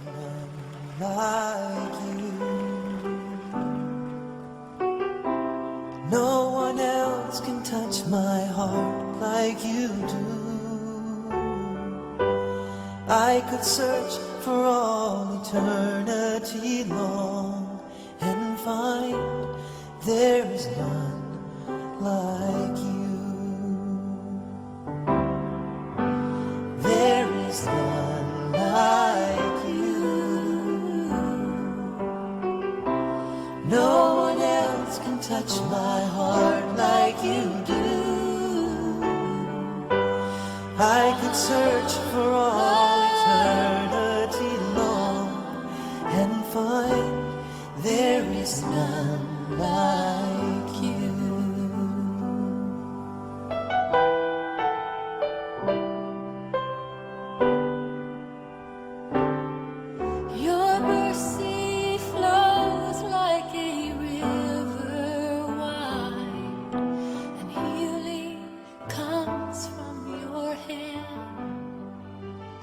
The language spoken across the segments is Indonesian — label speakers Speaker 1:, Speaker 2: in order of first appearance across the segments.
Speaker 1: none like you. No one else can touch my heart like you do. I could search for all eternity long and find there is none like you. There is none like you. No one else can touch my heart like you do. I could search for all eternity long and find there is none like you.
Speaker 2: Your mercy flows like a river wide, and healing comes from your hand.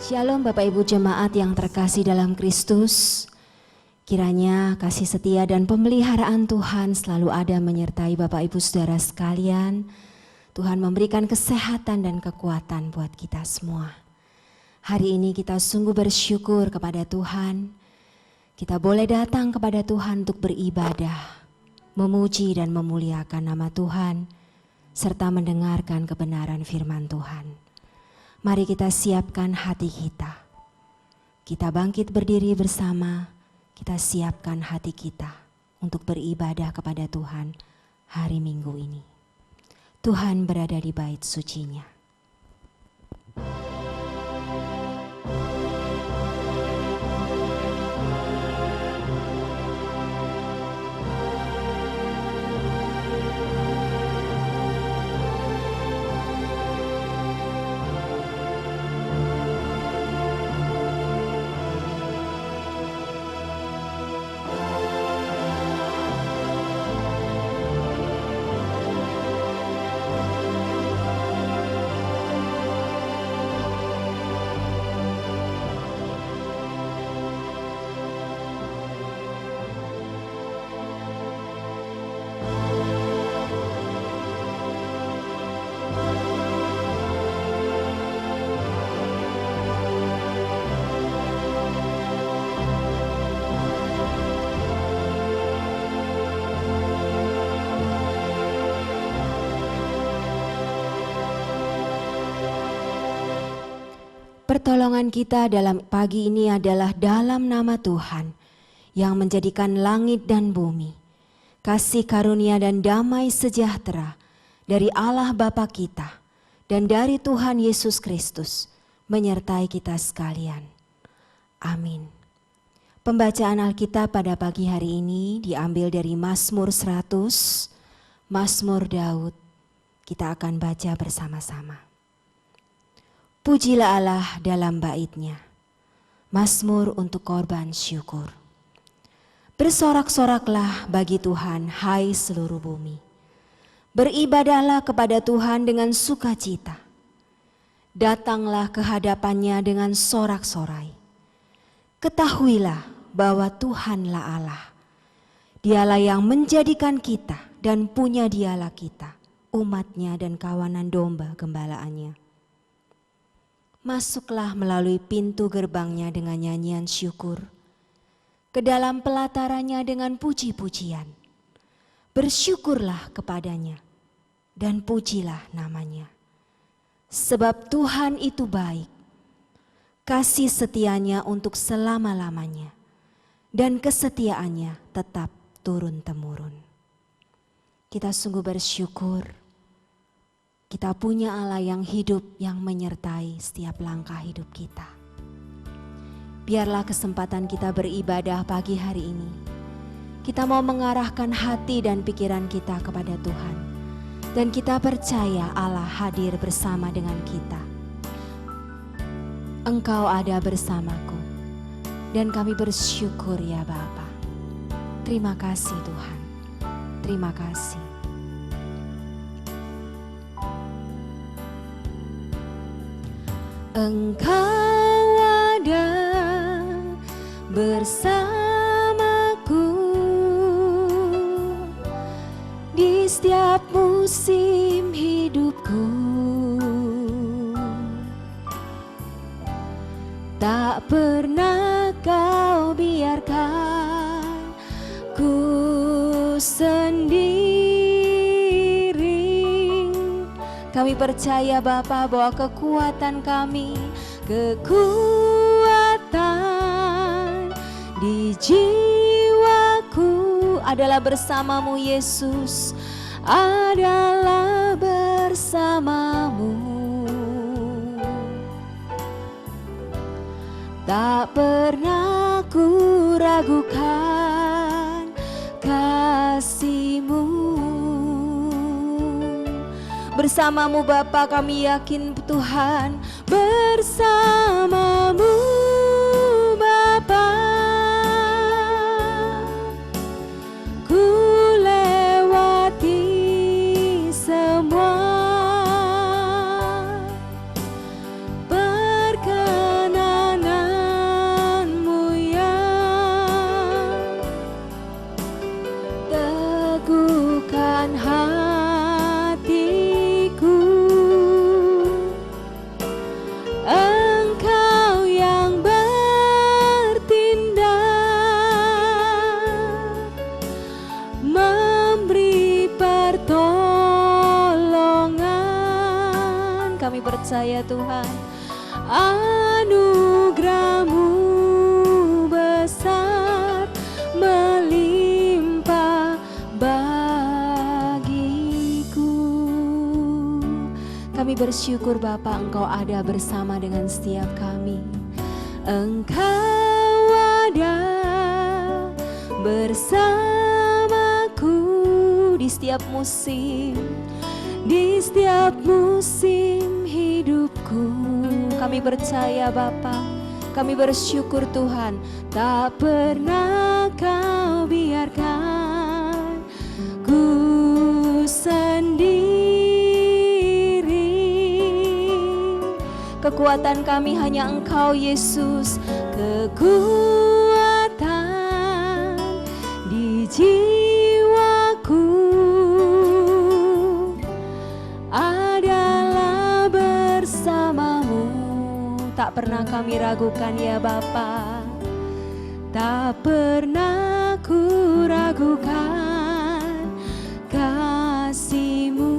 Speaker 3: Shalom Bapak Ibu Jemaat yang terkasih dalam Kristus. Kiranya kasih setia dan pemeliharaan Tuhan selalu ada menyertai Bapak Ibu Saudara sekalian. Tuhan memberikan kesehatan dan kekuatan buat kita semua. Hari ini kita sungguh bersyukur kepada Tuhan. Kita boleh datang kepada Tuhan untuk beribadah, memuji dan memuliakan nama Tuhan, serta mendengarkan kebenaran firman Tuhan. Mari kita siapkan hati kita. Kita bangkit berdiri bersama. Kita siapkan hati kita untuk beribadah kepada Tuhan hari Minggu ini. Tuhan berada di bait suci-Nya. Pertolongan kita dalam pagi ini adalah dalam nama Tuhan yang menjadikan langit dan bumi. Kasih karunia dan damai sejahtera dari Allah Bapa kita dan dari Tuhan Yesus Kristus menyertai kita sekalian. Amin. Pembacaan Alkitab pada pagi hari ini diambil dari Mazmur 100, Mazmur Daud. Kita akan baca bersama-sama. Pujilah Allah dalam bait-Nya. Mazmur untuk korban syukur. Bersorak-soraklah bagi Tuhan, hai seluruh bumi. Beribadahlah kepada Tuhan dengan sukacita. Datanglah ke hadapan-Nya dengan sorak-sorai. Ketahuilah bahwa Tuhanlah Allah. Dialah yang menjadikan kita dan punya Dialah kita, umat-Nya dan kawanan domba gembalaannya. Masuklah melalui pintu gerbang-Nya dengan nyanyian syukur, ke dalam pelatarannya dengan puji-pujian. Bersyukurlah kepada-Nya dan pujilah nama-Nya. Sebab Tuhan itu baik, kasih setia-Nya untuk selama-lamanya, dan kesetiaan-Nya tetap turun-temurun. Kita sungguh bersyukur. Kita punya Allah yang hidup, yang menyertai setiap langkah hidup kita. Biarlah kesempatan kita beribadah pagi hari ini. Kita mau mengarahkan hati dan pikiran kita kepada Tuhan. Dan kita percaya Allah hadir bersama dengan kita. Engkau ada bersamaku. Dan kami bersyukur ya Bapa. Terima kasih Tuhan. Terima kasih. Engkau ada bersamaku di setiap musim hidupku. Tak pernah kau biarkan ku sendiri. Kami percaya Bapa bahwa kekuatan kami, kekuatan di jiwaku adalah bersamamu Yesus, adalah bersamamu. Tak pernah ku ragukan kasih-Mu. Bersamamu Bapa kami yakin Tuhan, bersamamu Bapa. Ku lewati semua perkenanan-Mu yang teguhkan hatiku. Engkau yang bertindak, memberi pertolongan. Kami percaya Tuhan, anugerah-Mu besar melimpah bagiku. Kami bersyukur Bapa, Engkau ada bersama dengan setiap kami. Engkau ada bersamaku di setiap musim, di setiap musim hidupku. Kami percaya Bapa, kami bersyukur Tuhan, tak pernah Kau biarkan ku sendiri. Kekuatan kami hanya Engkau Yesus, kekuatan di jiwaku adalah bersamamu. Tak pernah kami ragukan ya Bapa, tak pernah ku ragukan kasih-Mu.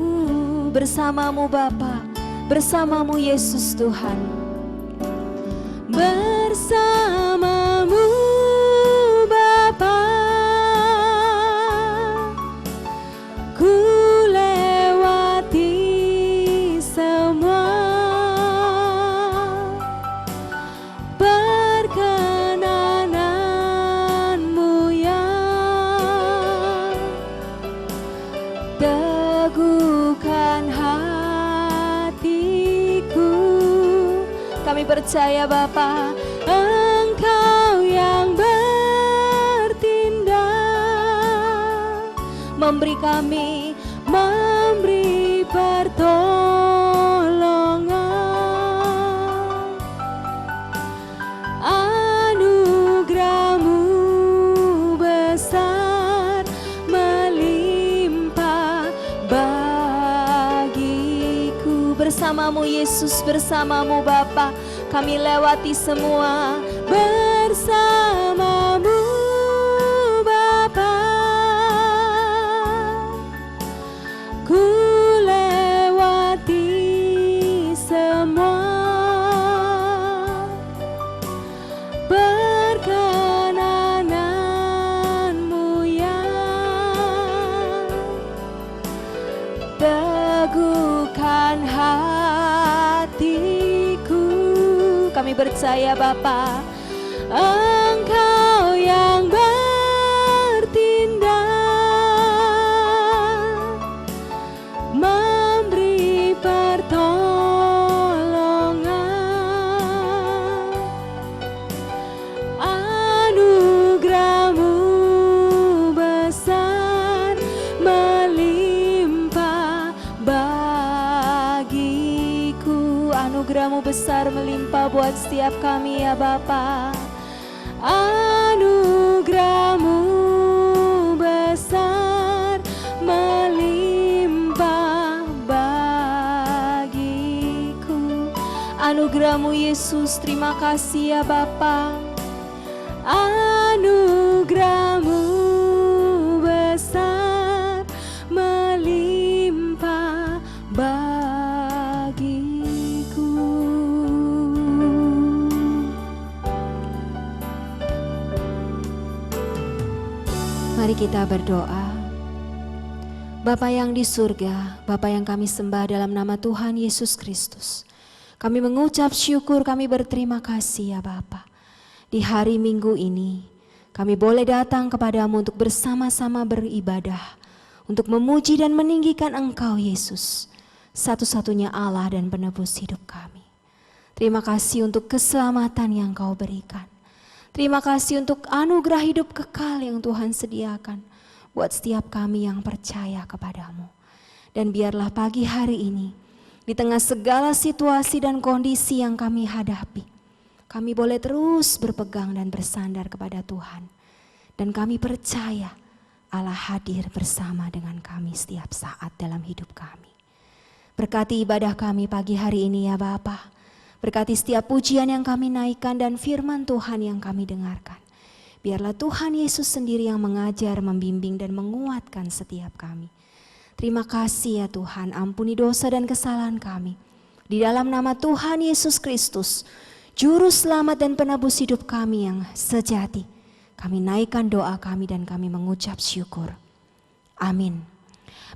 Speaker 3: Bersamamu Bapa, bersamamu Yesus Tuhan, bersamamu Bapa. Ku lewati semua perkenanan-Mu yang teguhkan hatiku. Kami percaya Bapa, Engkau yang bertindak, memberi kami, memberi pertolongan. Anugerah-Mu besar melimpah bagiku. Bersamamu Yesus, bersamamu Bapa, kami lewati semua. Bersamamu Bapa, ku lewati semua perkenanan-Mu yang teguhkan hatiku. Kami percaya Bapa, Engkau yang bertindak, memberi pertolongan. Anugerah-Mu besar melimpah bagiku. Anugerah-Mu besar melimpah buat setiap kami ya Bapa. Anugerah anugerah-Mu Yesus. Terima kasih ya Bapa. Anugerah-Mu besar melimpah bagiku. Mari kita berdoa. Bapa yang di surga, Bapa yang kami sembah dalam nama Tuhan Yesus Kristus. Kami mengucap syukur, kami berterima kasih ya Bapa. Di hari Minggu ini, kami boleh datang kepadamu untuk bersama-sama beribadah, untuk memuji dan meninggikan Engkau Yesus, satu-satunya Allah dan penebus hidup kami. Terima kasih untuk keselamatan yang Kau berikan. Terima kasih untuk anugerah hidup kekal yang Tuhan sediakan buat setiap kami yang percaya kepadamu. Dan biarlah pagi hari ini, di tengah segala situasi dan kondisi yang kami hadapi, kami boleh terus berpegang dan bersandar kepada Tuhan. Dan kami percaya Allah hadir bersama dengan kami setiap saat dalam hidup kami. Berkati ibadah kami pagi hari ini ya Bapa. Berkati setiap pujian yang kami naikkan dan firman Tuhan yang kami dengarkan. Biarlah Tuhan Yesus sendiri yang mengajar, membimbing dan menguatkan setiap kami. Terima kasih ya Tuhan, ampuni dosa dan kesalahan kami. Di dalam nama Tuhan Yesus Kristus, Juru Selamat dan penebus hidup kami yang sejati, kami naikkan doa kami dan kami mengucap syukur. Amin.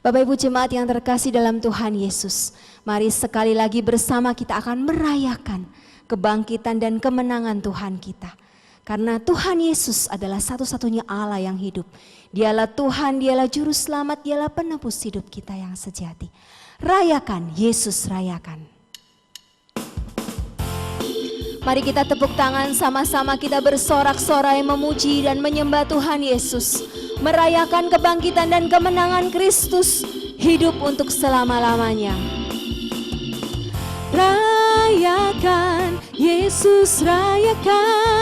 Speaker 3: Bapak Ibu jemaat yang terkasih dalam Tuhan Yesus, mari sekali lagi bersama kita akan merayakan kebangkitan dan kemenangan Tuhan kita. Karena Tuhan Yesus adalah satu-satunya Allah yang hidup. Dialah Tuhan, dialah Juru Selamat, dialah penebus hidup kita yang sejati. Rayakan, Yesus rayakan. Mari kita tepuk tangan sama-sama, kita bersorak-sorai memuji dan menyembah Tuhan Yesus. Merayakan kebangkitan dan kemenangan Kristus, hidup untuk selama-lamanya. Rayakan, Yesus rayakan.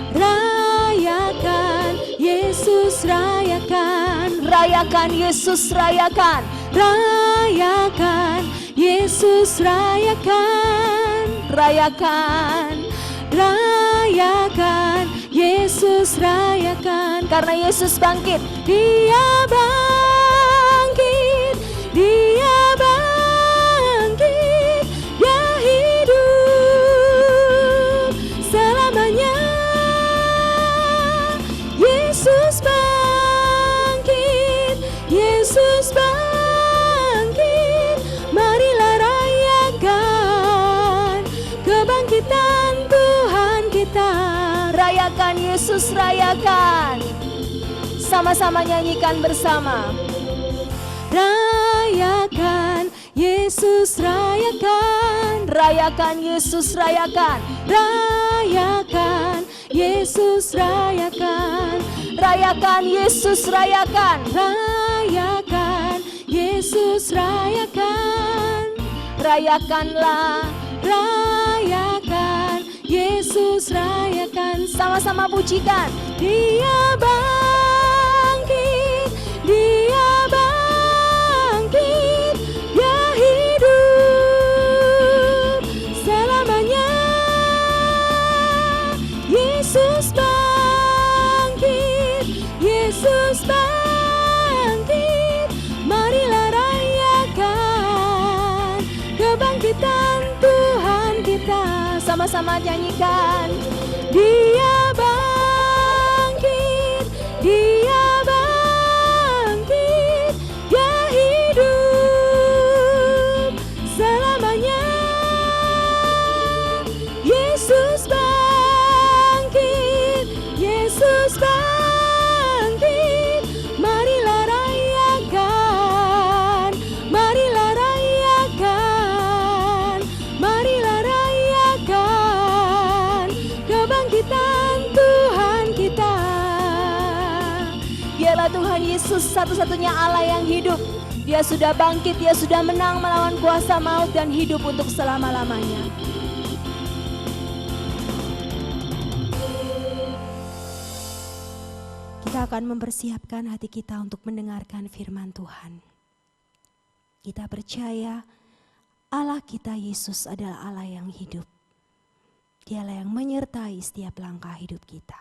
Speaker 3: Rayakan, Yesus rayakan. Rayakan, Yesus rayakan. Rayakan, Yesus rayakan. Rayakan, rayakan, Yesus rayakan. Karena Yesus bangkit, Dia bangkit, Dia bangkit, Dia hidup selamanya. Yesus bangkit, Yesus bangkit, marilah rayakan kebangkitan Tuhan kita. Rayakan, Yesus rayakan. Sama-sama nyanyikan bersama. Rayakan, Yesus rayakan. Rayakan, Yesus rayakan. Rayakan, Yesus rayakan. Rayakan, Yesus rayakan. Rayakan, Yesus rayakan. Rayakanlah, rayakan, Yesus rayakan. Sama-sama pujikan. Dia bangkit, Dia bangkit, Dia hidup selamanya. Yesus bangkit, Yesus bangkit, marilah rayakan kebangkitan Tuhan kita. Sama-sama nyanyikan. Dia bangkit, Dia bangkit, Dia hidup selamanya. Yesus bangkit, Yesus bangkit, marilah rayakan, marilah rayakan, marilah rayakan kebangkitan Tuhan kita. Biarlah Tuhan Yesus satu-satunya Allah yang hidup. Dia sudah bangkit, Dia sudah menang melawan kuasa maut dan hidup untuk selama-lamanya. Kita akan mempersiapkan hati kita untuk mendengarkan firman Tuhan. Kita percaya Allah kita Yesus adalah Allah yang hidup. Dialah yang menyertai setiap langkah hidup kita.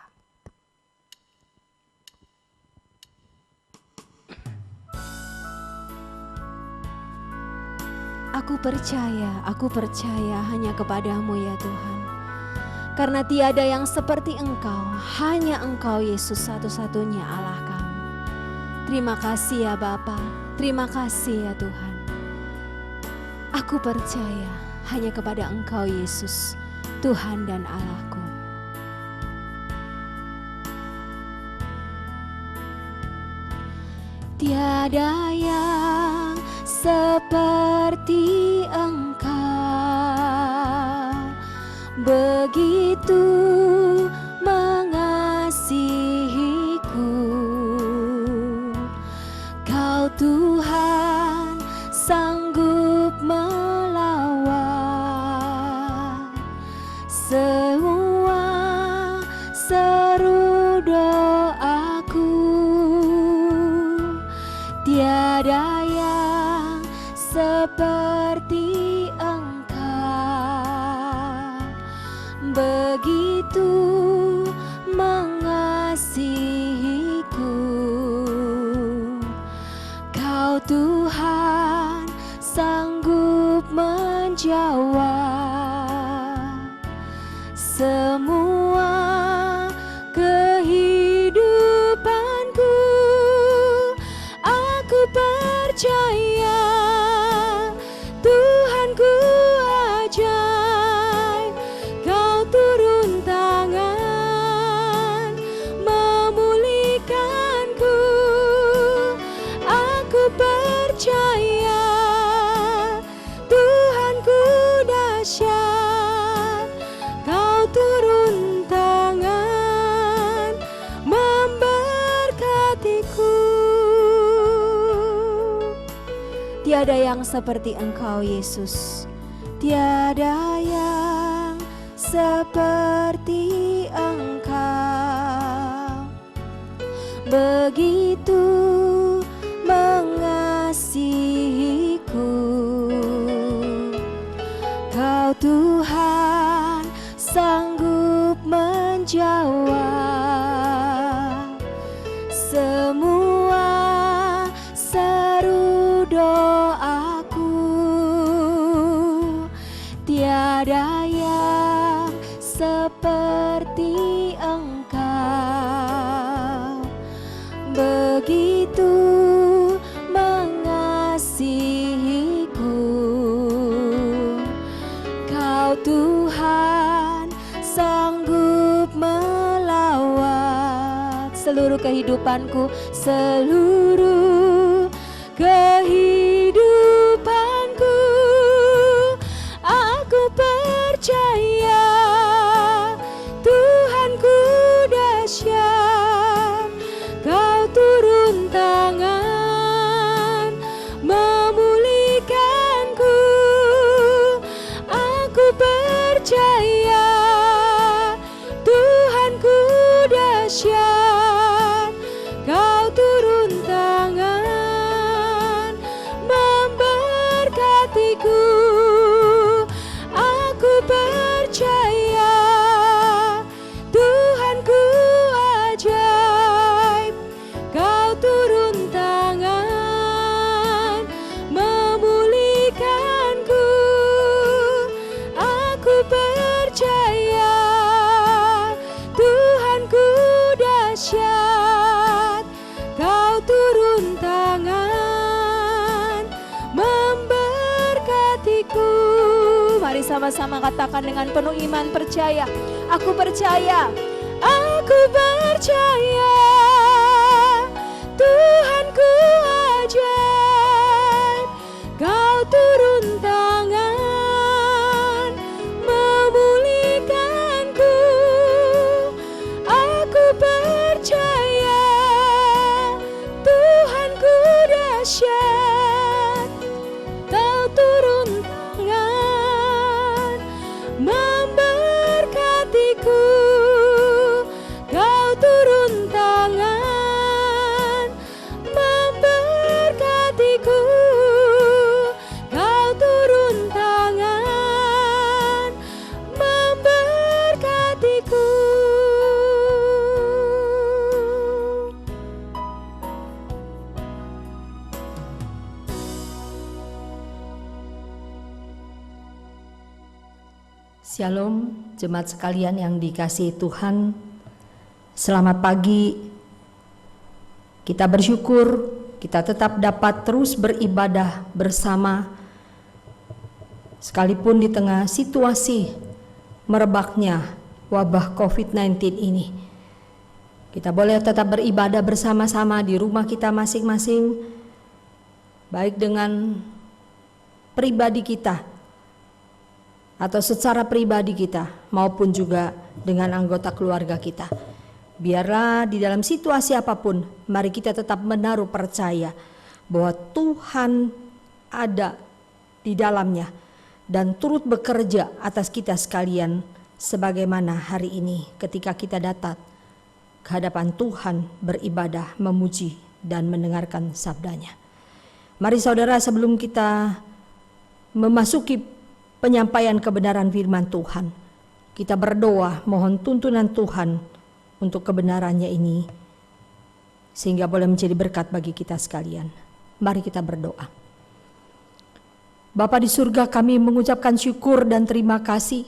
Speaker 3: Aku percaya hanya kepadamu ya Tuhan. Karena tiada yang seperti Engkau, hanya Engkau Yesus satu-satunya Allah kami. Terima kasih ya Bapa, terima kasih ya Tuhan. Aku percaya hanya kepada Engkau Yesus, Tuhan dan Allahku. Tiada yang seperti Engkau, begitu mengasihiku. Kau Tuhan sanggup melawan semua seru doaku. Tiada yang seperti Engkau, begitu mengasihiku. Kau Tuhan sanggup menjawab semua kehidupanku. Aku percaya Tuhanku ajaib. Kau turun tangan memulihkanku. Aku percaya Tuhanku dahsyat. Kau turun tangan memberkatiku. Tiada yang seperti Engkau Yesus, tiada yang seperti Engkau, begitu mengasihiku. Kau Tuhan sanggup menjawab semua seru doaku. Tiada yang seperti Engkau, begitu mengasihiku. Kau Tuhan sanggup melawat seluruh kehidupanku, seluruh kehidupanku. Aku percaya Tuhanku dahsyat. Kau turun tangan memulihkanku. Aku percaya Tuhanku dahsyat. Kau turun tangan memberkatiku. Aku percaya Tuhanku ajaib. Kau turun tangan memulihkanku. Aku percaya Tuhanku dahsyat. Kau turun tangan memberkatiku. Mari sama-sama katakan dengan penuh iman percaya. Aku percaya. Aku percaya Tuhanku ajaib. Kau turun tangan memulihkanku. Aku percaya Tuhanku dahsyat. Kau turun tangan memberkatiku. Kau turun tangan memberkatiku.
Speaker 4: Shalom, jemaat sekalian yang dikasihi Tuhan. Selamat pagi. Kita bersyukur kita tetap dapat terus beribadah bersama sekalipun di tengah situasi merebaknya wabah COVID-19 ini. Kita boleh tetap beribadah bersama-sama di rumah kita masing-masing, baik dengan pribadi kita atau secara pribadi kita maupun juga dengan anggota keluarga kita. Biarlah di dalam situasi apapun, mari kita tetap menaruh percaya bahwa Tuhan ada di dalamnya dan turut bekerja atas kita sekalian, sebagaimana hari ini ketika kita datang ke hadapan Tuhan beribadah, memuji dan mendengarkan sabdanya. Mari saudara, sebelum kita memasuki penyampaian kebenaran firman Tuhan, kita berdoa mohon tuntunan Tuhan untuk kebenarannya ini sehingga boleh menjadi berkat bagi kita sekalian. Mari kita berdoa. Bapa di surga, kami mengucapkan syukur dan terima kasih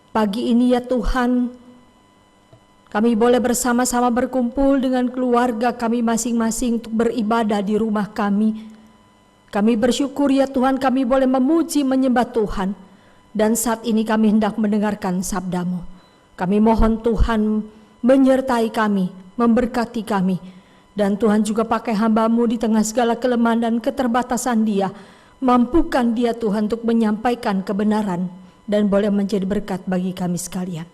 Speaker 4: pagi ini ya Tuhan, kami boleh bersama-sama berkumpul dengan keluarga kami masing-masing untuk beribadah di rumah kami. Kami bersyukur ya Tuhan, kami boleh memuji menyembah Tuhan. Dan saat ini kami hendak mendengarkan sabda-Mu. Kami mohon Tuhan menyertai kami, memberkati kami. Dan Tuhan juga pakai hamba-Mu di tengah segala kelemahan dan keterbatasan dia. Mampukan dia Tuhan untuk menyampaikan kebenaran dan boleh menjadi berkat bagi kami sekalian.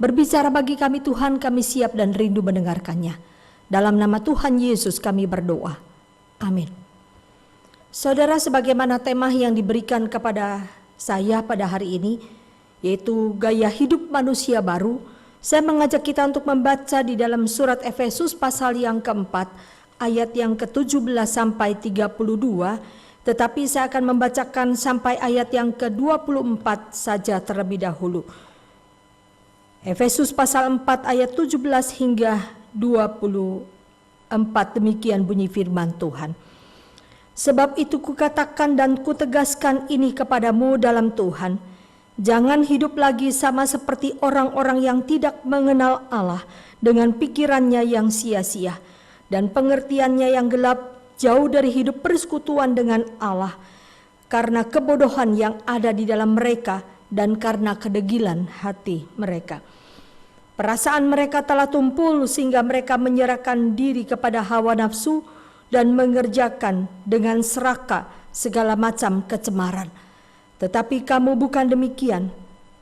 Speaker 4: Berbicara bagi kami Tuhan, kami siap dan rindu mendengarkannya. Dalam nama Tuhan Yesus kami berdoa. Amin. Saudara, sebagaimana tema yang diberikan kepada saya pada hari ini, yaitu gaya hidup manusia baru, saya mengajak kita untuk membaca di dalam surat Efesus pasal yang keempat, ayat yang ke-17 sampai 32, tetapi saya akan membacakan sampai ayat yang ke-24 saja terlebih dahulu. Efesus pasal 4 ayat 17 hingga 24, demikian bunyi firman Tuhan. Sebab itu kukatakan dan kutegaskan ini kepadamu dalam Tuhan, jangan hidup lagi sama seperti orang-orang yang tidak mengenal Allah dengan pikirannya yang sia-sia dan pengertiannya yang gelap, jauh dari hidup persekutuan dengan Allah, karena kebodohan yang ada di dalam mereka dan karena kedegilan hati mereka. Perasaan mereka telah tumpul sehingga mereka menyerahkan diri kepada hawa nafsu dan mengerjakan dengan serakah segala macam kecemaran. Tetapi kamu bukan demikian.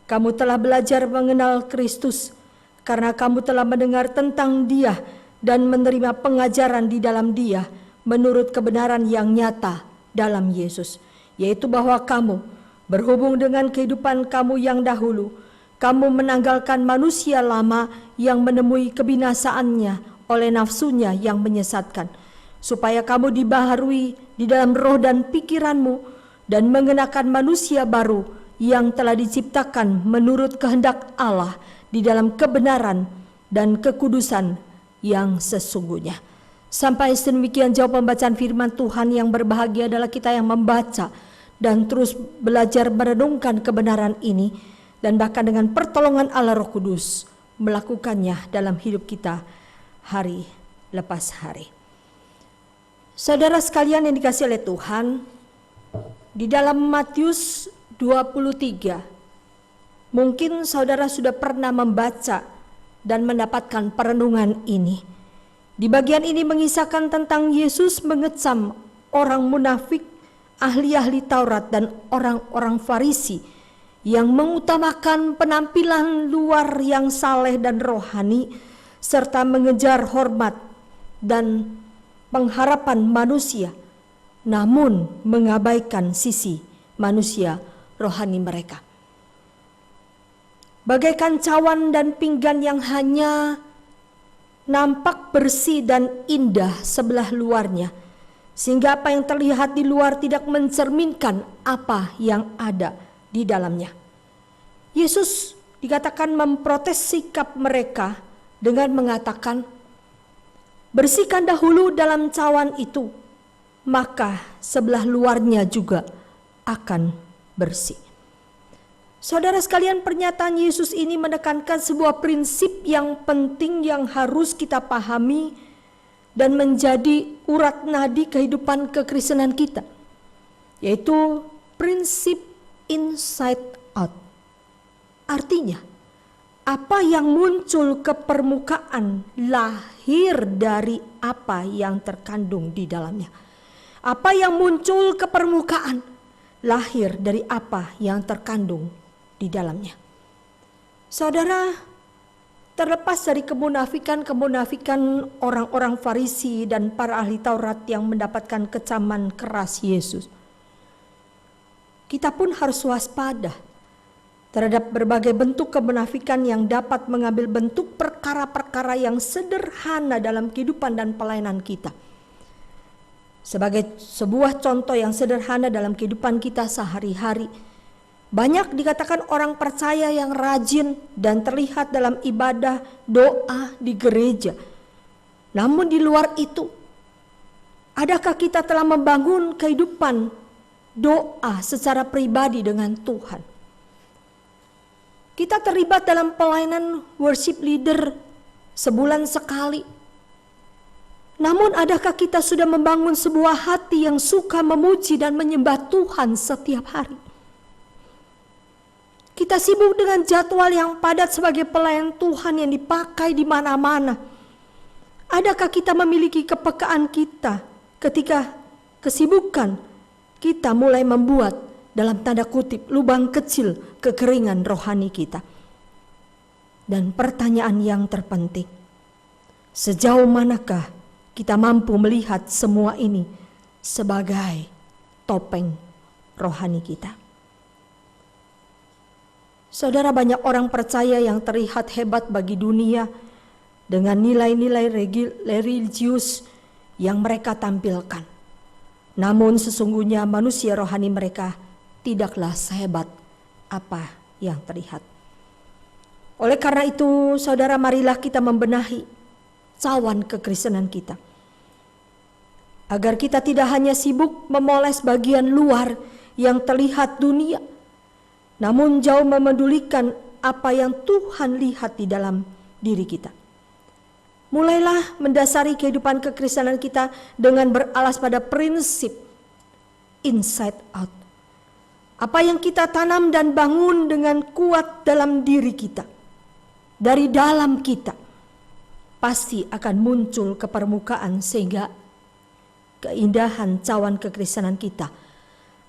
Speaker 4: Kamu telah belajar mengenal Kristus, karena kamu telah mendengar tentang Dia dan menerima pengajaran di dalam Dia menurut kebenaran yang nyata dalam Yesus, yaitu bahwa kamu berhubung dengan kehidupan kamu yang dahulu, kamu menanggalkan manusia lama yang menemui kebinasaannya oleh nafsunya yang menyesatkan, supaya kamu dibaharui di dalam roh dan pikiranmu dan mengenakan manusia baru yang telah diciptakan menurut kehendak Allah di dalam kebenaran dan kekudusan yang sesungguhnya. Sampai sedemikian jauh pembacaan firman Tuhan. Yang berbahagia adalah kita yang membaca dan terus belajar merenungkan kebenaran ini, dan bahkan dengan pertolongan Allah Roh Kudus melakukannya dalam hidup kita hari lepas hari. Saudara sekalian yang dikasihi oleh Tuhan, di dalam Matius 23, mungkin saudara sudah pernah membaca dan mendapatkan perenungan ini. Di bagian ini mengisahkan tentang Yesus mengecam orang munafik, ahli-ahli Taurat dan orang-orang Farisi yang mengutamakan penampilan luar yang saleh dan rohani, serta mengejar hormat dan pengharapan manusia, namun mengabaikan sisi manusia rohani mereka. Bagaikan cawan dan pinggan yang hanya nampak bersih dan indah sebelah luarnya, sehingga apa yang terlihat di luar tidak mencerminkan apa yang ada di dalamnya. Yesus dikatakan memprotes sikap mereka dengan mengatakan, bersihkan dahulu dalam cawan itu, maka sebelah luarnya juga akan bersih. Saudara sekalian, pernyataan Yesus ini menekankan sebuah prinsip yang penting yang harus kita pahami dan menjadi urat nadi kehidupan kekristenan kita, yaitu prinsip inside out. Artinya, apa yang muncul ke permukaan lahir dari apa yang terkandung di dalamnya. Apa yang muncul ke permukaan lahir dari apa yang terkandung di dalamnya. Saudara, terlepas dari kemunafikan orang-orang Farisi dan para ahli Taurat yang mendapatkan kecaman keras Yesus, kita pun harus waspada terhadap berbagai bentuk kemunafikan yang dapat mengambil bentuk perkara-perkara yang sederhana dalam kehidupan dan pelayanan kita. Sebagai sebuah contoh yang sederhana dalam kehidupan kita sehari-hari, banyak dikatakan orang percaya yang rajin dan terlihat dalam ibadah doa di gereja. Namun di luar itu, adakah kita telah membangun kehidupan doa secara pribadi dengan Tuhan? Kita terlibat dalam pelayanan worship leader sebulan sekali. Namun adakah kita sudah membangun sebuah hati yang suka memuji dan menyembah Tuhan setiap hari? Kita sibuk dengan jadwal yang padat sebagai pelayan Tuhan yang dipakai di mana-mana. Adakah kita memiliki kepekaan kita ketika kesibukan kita mulai membuat dalam tanda kutip lubang kecil kekeringan rohani kita? Dan pertanyaan yang terpenting, sejauh manakah kita mampu melihat semua ini sebagai topeng rohani kita? Saudara, banyak orang percaya yang terlihat hebat bagi dunia dengan nilai-nilai religius yang mereka tampilkan. Namun sesungguhnya manusia rohani mereka tidaklah sehebat apa yang terlihat. Oleh karena itu, saudara, marilah kita membenahi cawan kekristenan kita, agar kita tidak hanya sibuk memoles bagian luar yang terlihat dunia, namun jauh memedulikan apa yang Tuhan lihat di dalam diri kita. Mulailah mendasari kehidupan kekristenan kita dengan beralas pada prinsip inside out. Apa yang kita tanam dan bangun dengan kuat dalam diri kita, dari dalam kita, pasti akan muncul ke permukaan, sehingga keindahan cawan kekristenan kita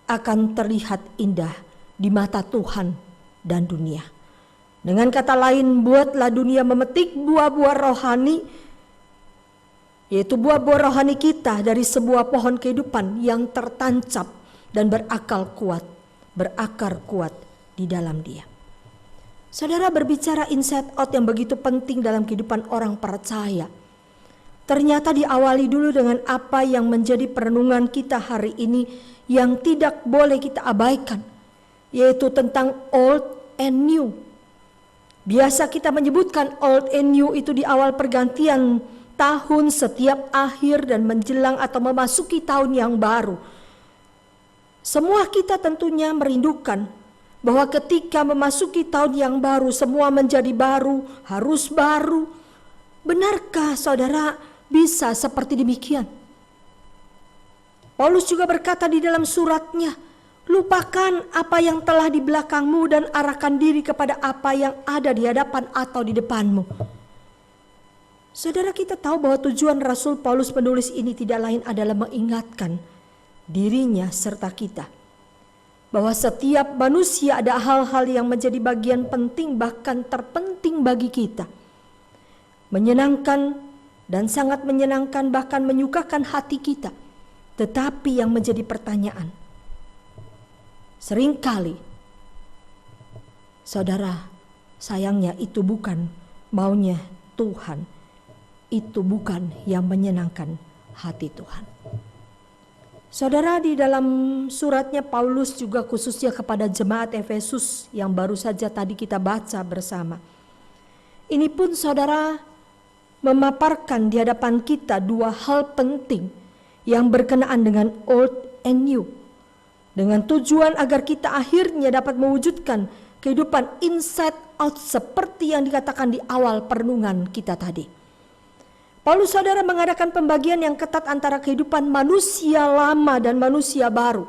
Speaker 4: akan terlihat indah di mata Tuhan dan dunia. Dengan kata lain, buatlah dunia memetik buah-buah rohani, yaitu buah-buah rohani kita dari sebuah pohon kehidupan yang tertancap dan berakar kuat di dalam Dia. Saudara, berbicara inside out yang begitu penting dalam kehidupan orang percaya, ternyata diawali dulu dengan apa yang menjadi perenungan kita hari ini yang tidak boleh kita abaikan, yaitu tentang old and new. Biasa kita menyebutkan old and new itu di awal pergantian tahun setiap akhir dan menjelang atau memasuki tahun yang baru. Semua kita tentunya merindukan bahwa ketika memasuki tahun yang baru, semua menjadi baru, harus baru. Benarkah saudara bisa seperti demikian? Paulus juga berkata di dalam suratnya, lupakan apa yang telah di belakangmu dan arahkan diri kepada apa yang ada di hadapan atau di depanmu. Saudara, kita tahu bahwa tujuan Rasul Paulus penulis ini tidak lain adalah mengingatkan dirinya serta kita bahwa setiap manusia ada hal-hal yang menjadi bagian penting, bahkan terpenting bagi kita, menyenangkan dan sangat menyenangkan, bahkan menyukakan hati kita. Tetapi yang menjadi pertanyaan, seringkali saudara, sayangnya itu bukan maunya Tuhan, itu bukan yang menyenangkan hati Tuhan. Saudara, di dalam suratnya Paulus juga khususnya kepada jemaat Efesus yang baru saja tadi kita baca bersama, ini pun saudara memaparkan di hadapan kita dua hal penting yang berkenaan dengan old and new, dengan tujuan agar kita akhirnya dapat mewujudkan kehidupan inside out seperti yang dikatakan di awal perenungan kita tadi. Paulus saudara mengadakan pembagian yang ketat antara kehidupan manusia lama dan manusia baru.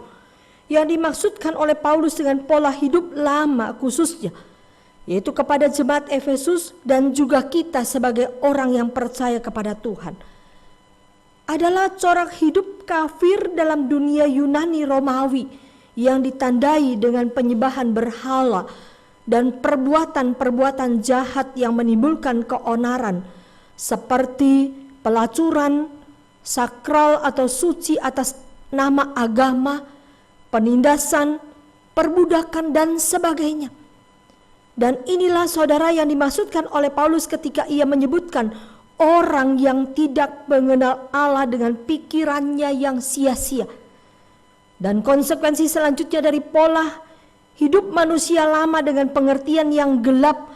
Speaker 4: Yang dimaksudkan oleh Paulus dengan pola hidup lama khususnya, yaitu kepada jemaat Efesus dan juga kita sebagai orang yang percaya kepada Tuhan, adalah corak hidup kafir dalam dunia Yunani Romawi yang ditandai dengan penyembahan berhala dan perbuatan-perbuatan jahat yang menimbulkan keonaran seperti pelacuran, sakral atau suci atas nama agama, penindasan, perbudakan dan sebagainya. Dan inilah saudara yang dimaksudkan oleh Paulus ketika ia menyebutkan orang yang tidak mengenal Allah dengan pikirannya yang sia-sia. Dan konsekuensi selanjutnya dari pola hidup manusia lama dengan pengertian yang gelap,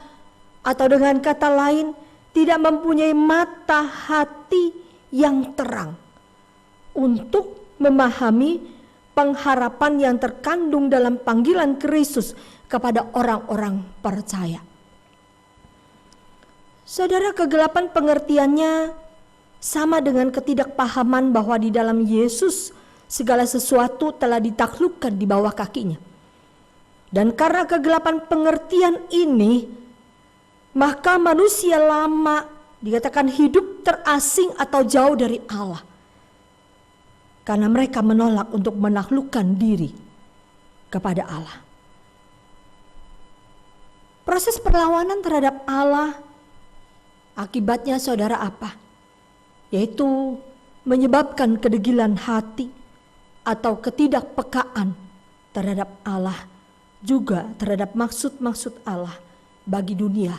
Speaker 4: atau dengan kata lain tidak mempunyai mata hati yang terang untuk memahami pengharapan yang terkandung dalam panggilan Kristus kepada orang-orang percaya. Saudara, kegelapan pengertiannya sama dengan ketidakpahaman bahwa di dalam Yesus segala sesuatu telah ditaklukkan di bawah kakinya. Dan karena kegelapan pengertian ini, maka manusia lama dikatakan hidup terasing atau jauh dari Allah. Karena mereka menolak untuk menaklukkan diri kepada Allah. Proses perlawanan terhadap Allah akibatnya saudara apa? Yaitu menyebabkan kedegilan hati atau ketidakpekaan terhadap Allah, juga terhadap maksud-maksud Allah bagi dunia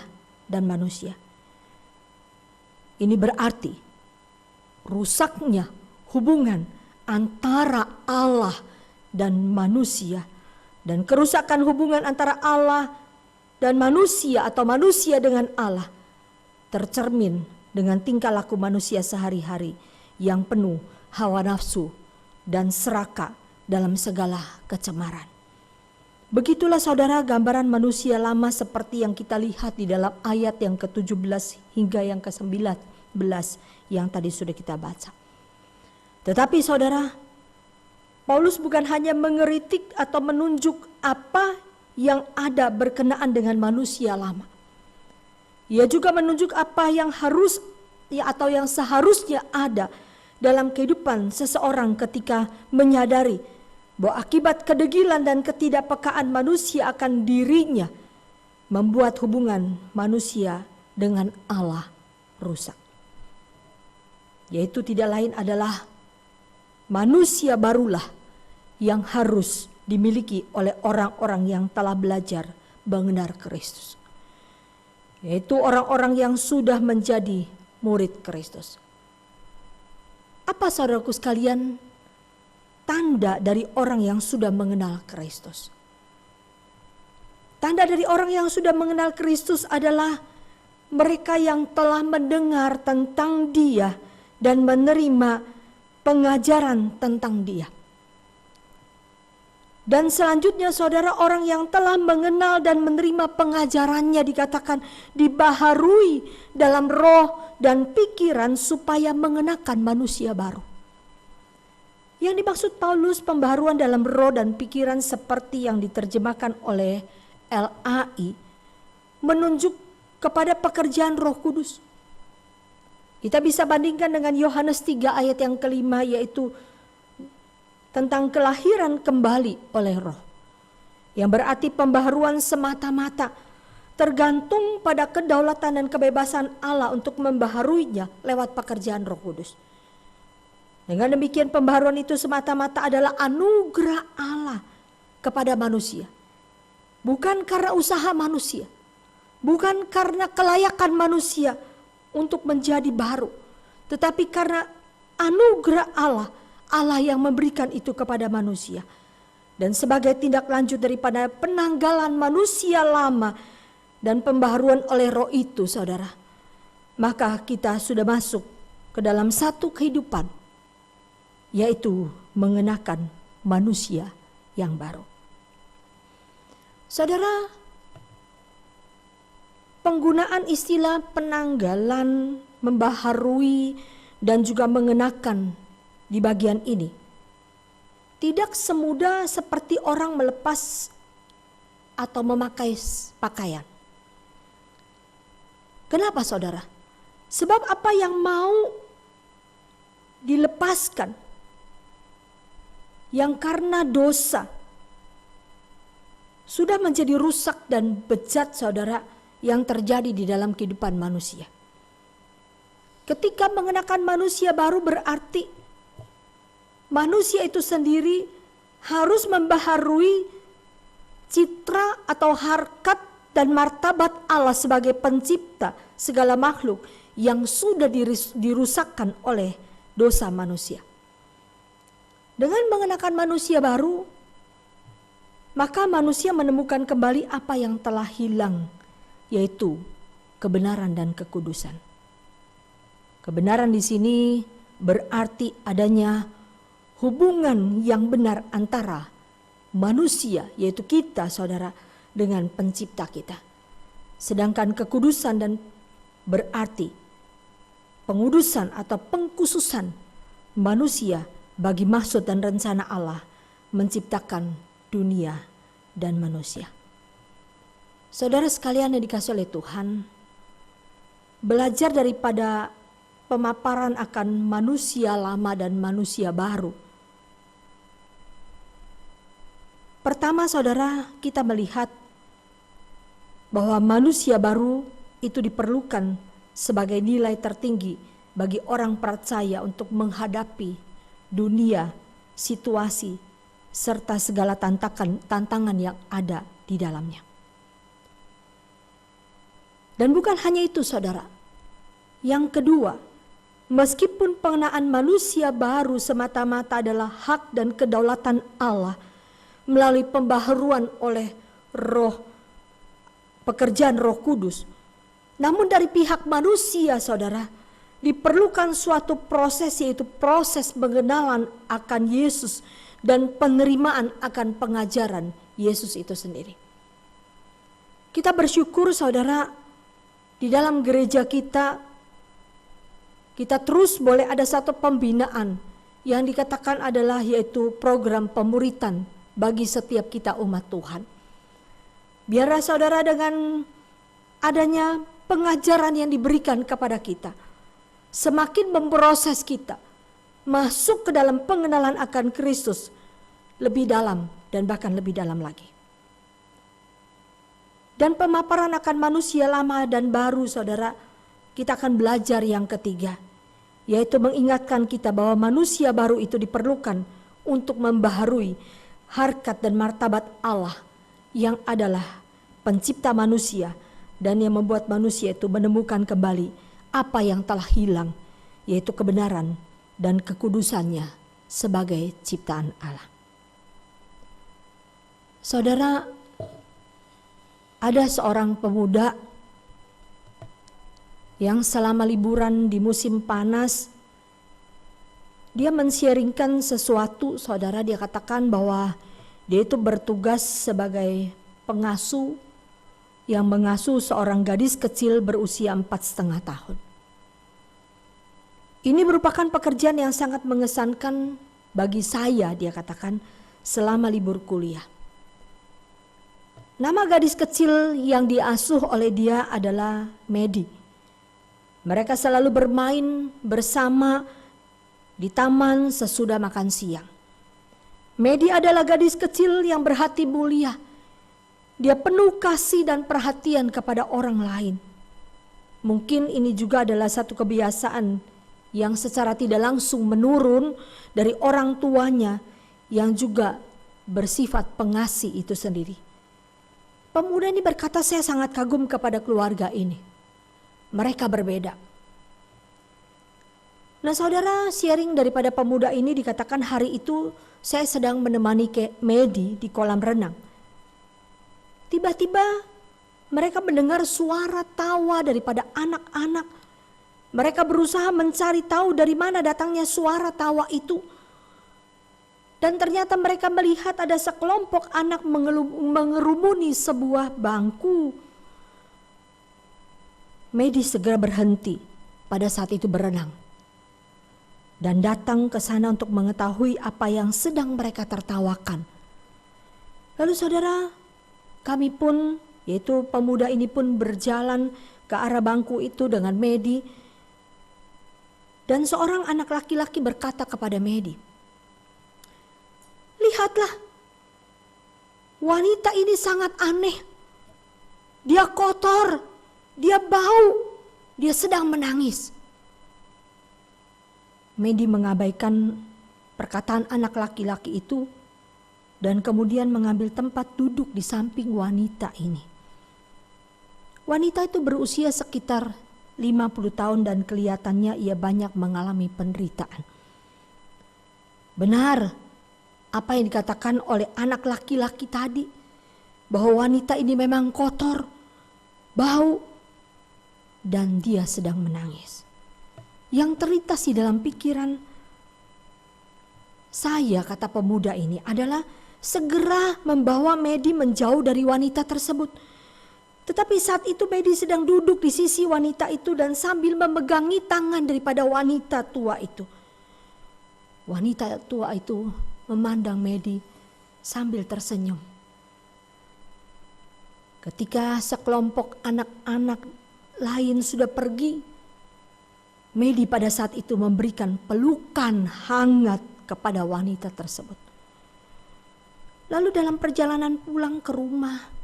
Speaker 4: dan manusia. Ini berarti rusaknya hubungan antara Allah dan manusia, dan kerusakan hubungan antara Allah dan manusia atau manusia dengan Allah tercermin dengan tingkah laku manusia sehari-hari yang penuh hawa nafsu dan serakah dalam segala kecemaran. Begitulah saudara gambaran manusia lama seperti yang kita lihat di dalam ayat yang ke-17 hingga yang ke-19 yang tadi sudah kita baca. Tetapi saudara, Paulus bukan hanya mengeritik atau menunjuk apa yang ada berkenaan dengan manusia lama. Ia juga menunjuk apa yang harus atau yang seharusnya ada dalam kehidupan seseorang ketika menyadari bahwa akibat kedegilan dan ketidakpekaan manusia akan dirinya membuat hubungan manusia dengan Allah rusak. Yaitu tidak lain adalah manusia barulah yang harus dimiliki oleh orang-orang yang telah belajar mengenal Kristus. Yaitu orang-orang yang sudah menjadi murid Kristus. Apa saudaraku sekalian tanda dari orang yang sudah mengenal Kristus? Tanda dari orang yang sudah mengenal Kristus adalah mereka yang telah mendengar tentang Dia dan menerima pengajaran tentang Dia. Dan selanjutnya saudara, orang yang telah mengenal dan menerima pengajarannya dikatakan dibaharui dalam roh dan pikiran supaya mengenakan manusia baru. Yang dimaksud Paulus pembaharuan dalam roh dan pikiran seperti yang diterjemahkan oleh LAI menunjuk kepada pekerjaan Roh Kudus. Kita bisa bandingkan dengan Yohanes 3 ayat yang kelima, yaitu tentang kelahiran kembali oleh roh. Yang berarti pembaharuan semata-mata tergantung pada kedaulatan dan kebebasan Allah untuk membaharuinya lewat pekerjaan Roh Kudus. Dengan demikian pembaharuan itu semata-mata adalah anugerah Allah kepada manusia. Bukan karena usaha manusia, bukan karena kelayakan manusia untuk menjadi baru, tetapi karena anugerah Allah, Allah yang memberikan itu kepada manusia. Dan sebagai tindak lanjut daripada penanggalan manusia lama dan pembaharuan oleh roh itu saudara, maka kita sudah masuk ke dalam satu kehidupan, yaitu mengenakan manusia yang baru. Saudara, penggunaan istilah penanggalan, membaharui, dan juga mengenakan di bagian ini tidak semudah seperti orang melepas atau memakai pakaian. Kenapa saudara? Sebab apa yang mau dilepaskan, yang karena dosa sudah menjadi rusak dan bejat saudara, yang terjadi di dalam kehidupan manusia. Ketika mengenakan manusia baru berarti manusia itu sendiri harus membaharui citra atau harkat dan martabat Allah sebagai pencipta segala makhluk yang sudah dirusakkan oleh dosa manusia. Dengan mengenakan manusia baru, maka manusia menemukan kembali apa yang telah hilang, yaitu kebenaran dan kekudusan. Kebenaran di sini berarti adanya hubungan yang benar antara manusia, yaitu kita saudara, dengan pencipta kita. Sedangkan kekudusan dan berarti pengudusan atau pengkhususan manusia bagi maksud dan rencana Allah menciptakan dunia dan manusia. Saudara sekalian yang dikasihi oleh Tuhan, belajar daripada pemaparan akan manusia lama dan manusia baru. Pertama saudara, kita melihat bahwa manusia baru itu diperlukan sebagai nilai tertinggi bagi orang percaya untuk menghadapi dunia, situasi, serta segala tantangan yang ada di dalamnya. Dan bukan hanya itu saudara. Yang kedua, meskipun pengenaan manusia baru semata-mata adalah hak dan kedaulatan Allah melalui pembaharuan oleh pekerjaan Roh Kudus, namun dari pihak manusia saudara, diperlukan suatu proses, yaitu proses pengenalan akan Yesus dan penerimaan akan pengajaran Yesus itu sendiri. Kita bersyukur saudara, di dalam gereja kita terus boleh ada satu pembinaan yang dikatakan adalah yaitu program pemuritan bagi setiap kita umat Tuhan. Biarlah saudara dengan adanya pengajaran yang diberikan kepada kita, semakin memproses kita masuk ke dalam pengenalan akan Kristus lebih dalam dan bahkan lebih dalam lagi. Dan pemaparan akan manusia lama dan baru saudara, kita akan belajar yang ketiga, yaitu mengingatkan kita bahwa manusia baru itu diperlukan untuk membaharui harkat dan martabat Allah yang adalah pencipta manusia dan yang membuat manusia itu menemukan kembali apa yang telah hilang, yaitu kebenaran dan kekudusannya sebagai ciptaan Allah. Saudara, ada seorang pemuda yang selama liburan di musim panas, dia men-sharingkan sesuatu saudara. Dia katakan bahwa dia itu bertugas sebagai pengasuh yang mengasuh seorang gadis kecil berusia 4,5 tahun. Ini merupakan pekerjaan yang sangat mengesankan bagi saya, dia katakan, selama libur kuliah. Nama gadis kecil yang diasuh oleh dia adalah Medi. Mereka selalu bermain bersama di taman sesudah makan siang. Medi adalah gadis kecil yang berhati mulia. Dia penuh kasih dan perhatian kepada orang lain. Mungkin ini juga adalah satu kebiasaan yang secara tidak langsung menurun dari orang tuanya yang juga bersifat pengasih itu sendiri. Pemuda ini berkata, saya sangat kagum kepada keluarga ini. Mereka berbeda. Nah saudara, sharing daripada pemuda ini dikatakan hari itu saya sedang menemani Medi di kolam renang. Tiba-tiba mereka mendengar suara tawa daripada anak-anak. Mereka berusaha mencari tahu dari mana datangnya suara tawa itu. Dan ternyata mereka melihat ada sekelompok anak mengerumuni sebuah bangku. Medi segera berhenti pada saat itu berenang dan datang ke sana untuk mengetahui apa yang sedang mereka tertawakan. Lalu saudara, kami pun, yaitu pemuda ini pun berjalan ke arah bangku itu dengan Medi. Dan seorang anak laki-laki berkata kepada Medi, "Lihatlah, wanita ini sangat aneh. Dia kotor, dia bau, dia sedang menangis." Medi mengabaikan perkataan anak laki-laki itu dan kemudian mengambil tempat duduk di samping wanita ini. Wanita itu berusia sekitar 50 tahun dan kelihatannya ia banyak mengalami penderitaan. Benar apa yang dikatakan oleh anak laki-laki tadi, bahwa wanita ini memang kotor, bau, dan dia sedang menangis. Yang terlintas di dalam pikiran saya, kata pemuda ini, adalah segera membawa Medi menjauh dari wanita tersebut. Tetapi saat itu Medi sedang duduk di sisi wanita itu dan sambil memegangi tangan daripada wanita tua itu. Wanita tua itu memandang Medi sambil tersenyum. Ketika sekelompok anak-anak lain sudah pergi, Medi pada saat itu memberikan pelukan hangat kepada wanita tersebut. Lalu dalam perjalanan pulang ke rumah,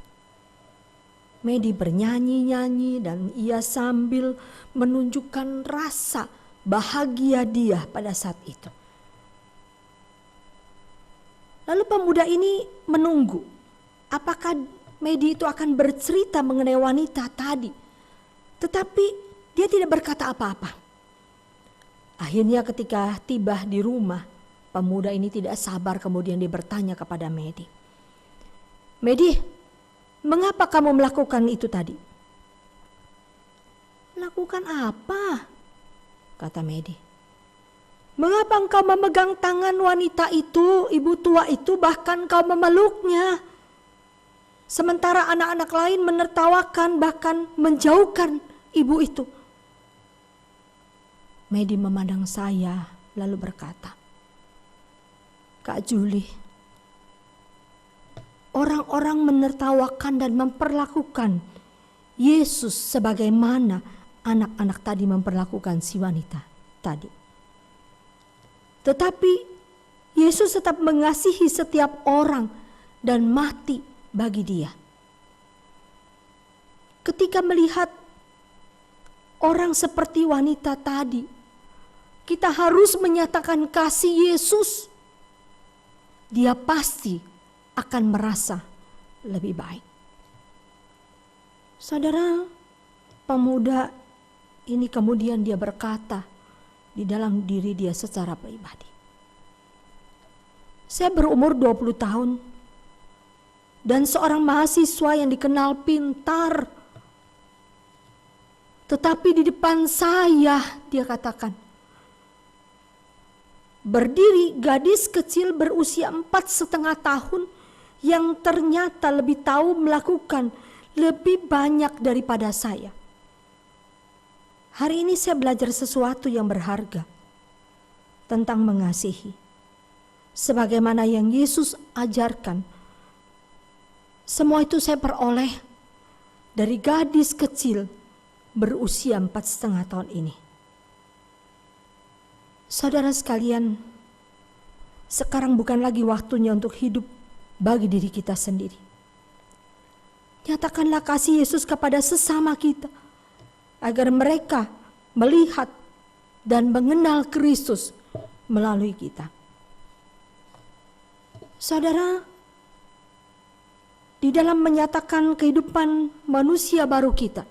Speaker 4: Medi bernyanyi-nyanyi dan ia sambil menunjukkan rasa bahagia dia pada saat itu. Lalu pemuda ini menunggu apakah Medi itu akan bercerita mengenai wanita tadi. Tetapi dia tidak berkata apa-apa. Akhirnya ketika tiba di rumah, pemuda ini tidak sabar kemudian dia bertanya kepada Medi. "Medi, mengapa kamu melakukan itu tadi?" "Melakukan apa?" kata Medi. "Mengapa engkau memegang tangan wanita itu, ibu tua itu, bahkan kau memeluknya? Sementara anak-anak lain menertawakan bahkan menjauhkan ibu itu." Medi memandang saya lalu berkata, "Kak Julie, orang-orang menertawakan dan memperlakukan Yesus sebagaimana anak-anak tadi memperlakukan si wanita tadi. Tetapi Yesus tetap mengasihi setiap orang dan mati bagi dia. Ketika melihat orang seperti wanita tadi, kita harus menyatakan kasih Yesus. Dia pasti akan merasa lebih baik." Saudara, pemuda ini kemudian dia berkata di dalam diri dia secara pribadi, "Saya berumur 20 tahun dan seorang mahasiswa yang dikenal pintar. Tetapi di depan saya," dia katakan, "berdiri gadis kecil berusia 4,5 tahun yang ternyata lebih tahu melakukan lebih banyak daripada saya. Hari ini saya belajar sesuatu yang berharga tentang mengasihi, sebagaimana yang Yesus ajarkan. Semua itu saya peroleh dari gadis kecil berusia 4,5 tahun ini." Saudara sekalian, sekarang bukan lagi waktunya untuk hidup bagi diri kita sendiri. Nyatakanlah kasih Yesus kepada sesama kita, agar mereka melihat dan mengenal Kristus melalui kita. Saudara, di dalam menyatakan kehidupan manusia baru kita,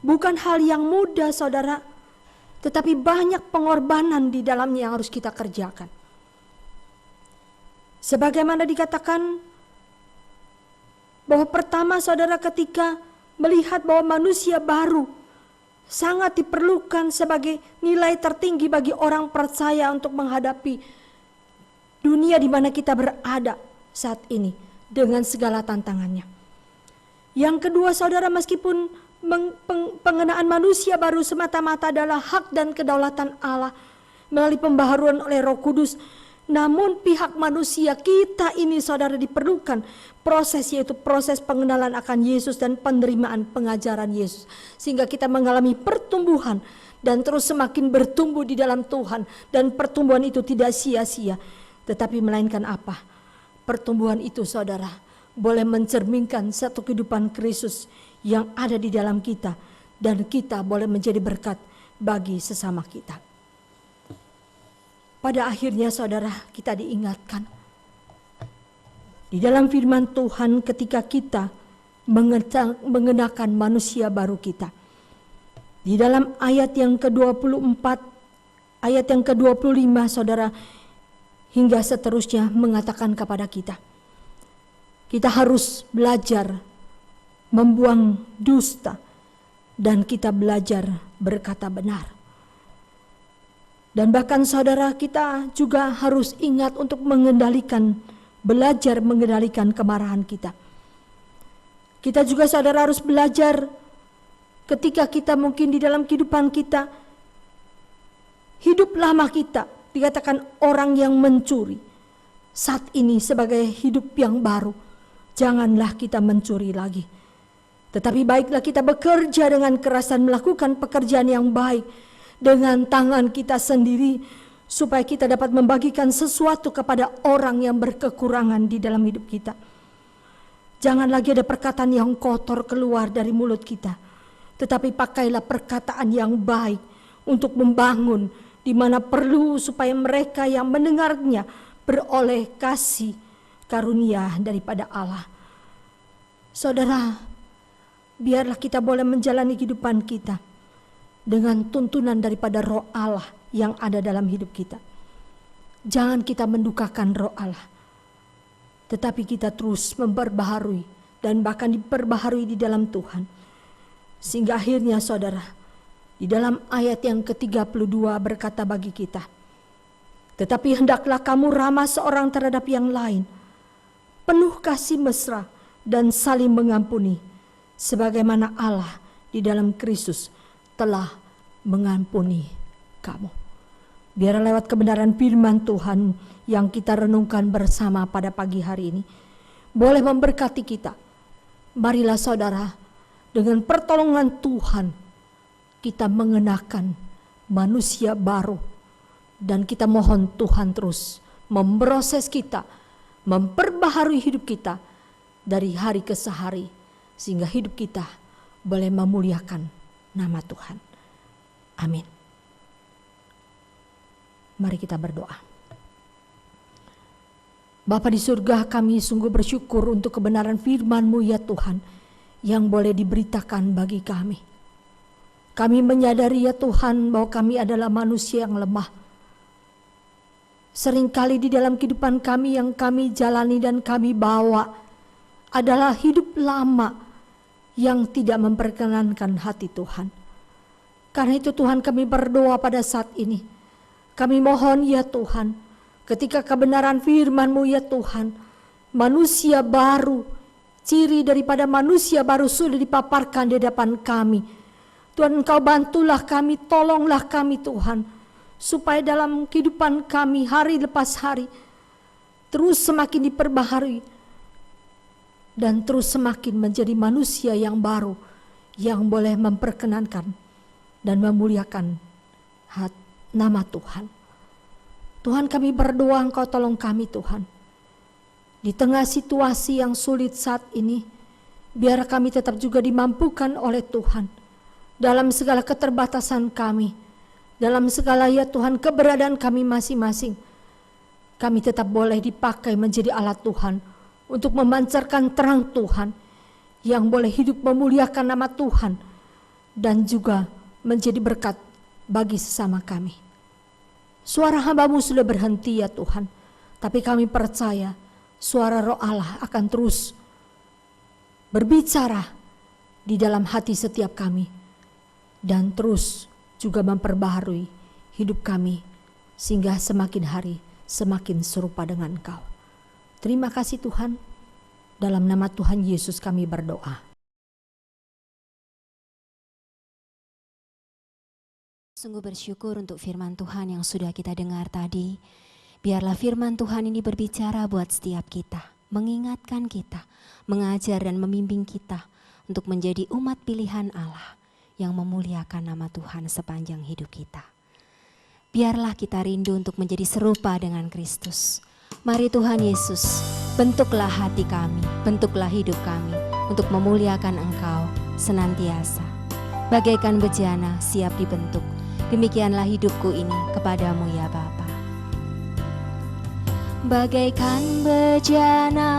Speaker 4: bukan hal yang mudah, saudara, tetapi banyak pengorbanan di dalamnya yang harus kita kerjakan. Sebagaimana dikatakan bahwa pertama, saudara, ketika melihat bahwa manusia baru sangat diperlukan sebagai nilai tertinggi bagi orang percaya untuk menghadapi dunia di mana kita berada saat ini dengan segala tantangannya. Yang kedua, saudara, meskipun pengenaan manusia baru semata-mata adalah hak dan kedaulatan Allah melalui pembaharuan oleh Roh Kudus. Namun pihak manusia kita ini saudara diperlukan proses, yaitu proses pengenalan akan Yesus dan penerimaan pengajaran Yesus. Sehingga kita mengalami pertumbuhan dan terus semakin bertumbuh di dalam Tuhan. Dan pertumbuhan itu tidak sia-sia, tetapi melainkan apa? Pertumbuhan itu saudara boleh mencerminkan satu kehidupan Kristus yang ada di dalam kita. Dan kita boleh menjadi berkat bagi sesama kita. Pada akhirnya saudara, kita diingatkan di dalam firman Tuhan ketika kita mengenakan manusia baru kita. Di dalam ayat yang ke-24, ayat yang ke-25 saudara, hingga seterusnya mengatakan kepada kita. Kita harus belajar membuang dusta dan kita belajar berkata benar. Dan bahkan saudara, kita juga harus ingat untuk belajar mengendalikan kemarahan kita. Kita juga saudara harus belajar ketika kita mungkin di dalam kehidupan kita, hidup lama kita dikatakan orang yang mencuri. Saat ini sebagai hidup yang baru, janganlah kita mencuri lagi. Tetapi baiklah kita bekerja dengan keras dan melakukan pekerjaan yang baik dengan tangan kita sendiri, supaya kita dapat membagikan sesuatu kepada orang yang berkekurangan di dalam hidup kita. Jangan lagi ada perkataan yang kotor keluar dari mulut kita, tetapi pakailah perkataan yang baik untuk membangun di mana perlu, supaya mereka yang mendengarnya beroleh kasih karunia daripada Allah. Saudara, biarlah kita boleh menjalani kehidupan kita dengan tuntunan daripada Roh Allah yang ada dalam hidup kita. Jangan kita mendukakan Roh Allah, tetapi kita terus memperbaharui dan bahkan diperbaharui di dalam Tuhan. Sehingga akhirnya saudara, di dalam ayat yang ke-32 berkata bagi kita, tetapi hendaklah kamu ramah seorang terhadap yang lain, penuh kasih mesra dan saling mengampuni, sebagaimana Allah di dalam Kristus telah mengampuni kamu. Biar lewat kebenaran firman Tuhan yang kita renungkan bersama pada pagi hari ini boleh memberkati kita. Marilah saudara, dengan pertolongan Tuhan kita mengenakan manusia baru, dan kita mohon Tuhan terus memproses kita, memperbaharui hidup kita dari hari ke hari, sehingga hidup kita boleh memuliakan nama Tuhan. Amin. Mari kita berdoa. Bapa di surga, kami sungguh bersyukur untuk kebenaran firman-Mu ya Tuhan, yang boleh diberitakan bagi kami. Kami menyadari ya Tuhan bahwa kami adalah manusia yang lemah. Seringkali di dalam kehidupan kami yang kami jalani dan kami bawa adalah hidup lama yang tidak memperkenankan hati Tuhan. Karena itu Tuhan, kami berdoa pada saat ini. Kami mohon ya Tuhan, ketika kebenaran firman-Mu ya Tuhan, manusia baru, ciri daripada manusia baru sudah dipaparkan di hadapan kami. Tuhan, Engkau bantulah kami, tolonglah kami Tuhan, supaya dalam kehidupan kami hari lepas hari terus semakin diperbaharui dan terus semakin menjadi manusia yang baru, yang boleh memperkenankan dan memuliakan nama Tuhan. Tuhan, kami berdoa Engkau tolong kami Tuhan. Di tengah situasi yang sulit saat ini, biar kami tetap juga dimampukan oleh Tuhan dalam segala keterbatasan kami, dalam segala ya Tuhan keberadaan kami masing-masing. Kami tetap boleh dipakai menjadi alat Tuhan untuk memancarkan terang Tuhan, yang boleh hidup memuliakan nama Tuhan dan juga menjadi berkat bagi sesama kami. Suara hamba-Mu sudah berhenti ya Tuhan, tapi kami percaya suara Roh Allah akan terus berbicara di dalam hati setiap kami dan terus juga memperbaharui hidup kami sehingga semakin hari semakin serupa dengan Engkau. Terima kasih Tuhan, dalam nama Tuhan Yesus kami berdoa.
Speaker 3: Sungguh bersyukur untuk firman Tuhan yang sudah kita dengar tadi. Biarlah firman Tuhan ini berbicara buat setiap kita, mengingatkan kita, mengajar dan membimbing kita untuk menjadi umat pilihan Allah yang memuliakan nama Tuhan sepanjang hidup kita. Biarlah kita rindu untuk menjadi serupa dengan Kristus. Mari Tuhan Yesus, bentuklah hati kami, bentuklah hidup kami untuk memuliakan Engkau senantiasa. Bagaikan bejana siap dibentuk, demikianlah hidupku ini kepadamu ya Bapa. Bagaikan bejana